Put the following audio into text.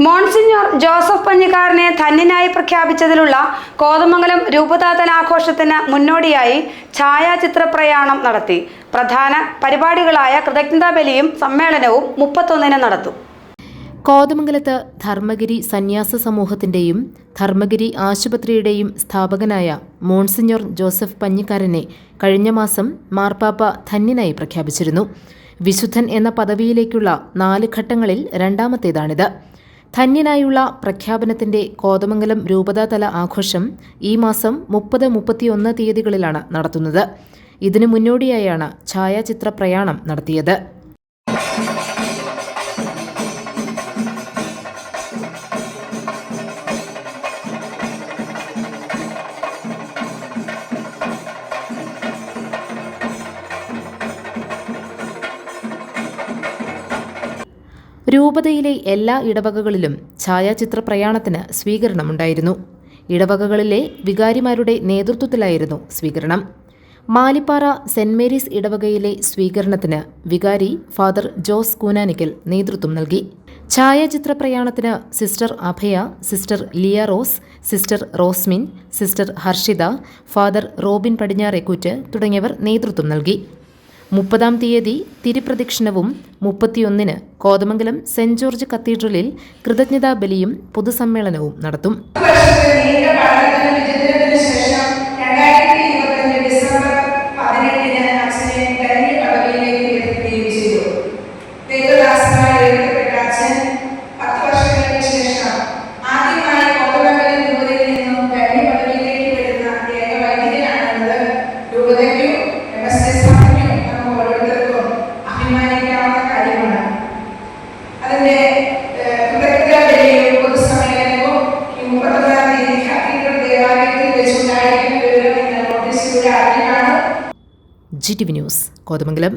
Monsignor Joseph പഞ്ഞിക്കാരനെ ധന്യനായി പ്രഖ്യാപിച്ചതിലുള്ള Kothamangalam രൂപതാതല ആഘോഷത്തിന് മുന്നോടിയായി ഛായാചിത്ര പ്രയാണം നടത്തി. പ്രധാന പരിപാടികളായ കൃതജ്ഞതാബലിയും സമ്മേളനവും 31-ന് നടത്തും. കോതമംഗലത്ത് ധർമ്മഗിരി സന്യാസ സമൂഹത്തിന്റെയും ധർമ്മഗിരി ആശുപത്രിയുടെയും സ്ഥാപകനായ മോൺസിഞ്ഞോർ ജോസഫ് പഞ്ഞിക്കാരനെ കഴിഞ്ഞ മാസം മാർപ്പാപ്പ ധന്യനായി പ്രഖ്യാപിച്ചിരുന്നു. വിശുദ്ധൻ എന്ന പദവിയിലേക്കുള്ള 4 ഘട്ടങ്ങളിൽ രണ്ടാമത്തേതാണിത്. ധന്യനായുള്ള പ്രഖ്യാപനത്തിന്റെ കോതമംഗലം രൂപതാതല ആഘോഷം ഈ മാസം 30-31 തീയതികളിലാണ് നടത്തുന്നത്. ഇതിനു മുന്നോടിയായാണ് ഛായാചിത്ര പ്രയാണം നടത്തിയത്. രൂപതയിലെ എല്ലാ ഇടവകകളിലും ഛായാചിത്ര പ്രയാണത്തിന് സ്വീകരണമുണ്ടായിരുന്നു. ഇടവകകളിലെ വികാരിമാരുടെ നേതൃത്വത്തിലായിരുന്നു സ്വീകരണം. മാലിപ്പാറ സെന്റ് മേരീസ് ഇടവകയിലെ സ്വീകരണത്തിന് വികാരി ഫാദർ ജോസ് കൂനാനിക്കൽ നേതൃത്വം നൽകി. ഛായാചിത്ര പ്രയാണത്തിന് sister Abhaya, sister Liya Rose, sister Rosmin, sister Harshitha, father Robin Padinjarekkoott തുടങ്ങിയവർ നേതൃത്വം നൽകി. 30-ാം തീയതി തിരുപ്രദക്ഷിണവും 31-ന് കോതമംഗലം സെന്റ് ജോർജ് കത്തീഡ്രലിൽ കൃതജ്ഞതാ ബലിയും പൊതുസമ്മേളനവും നടത്തും. GTV news Kothamangalam.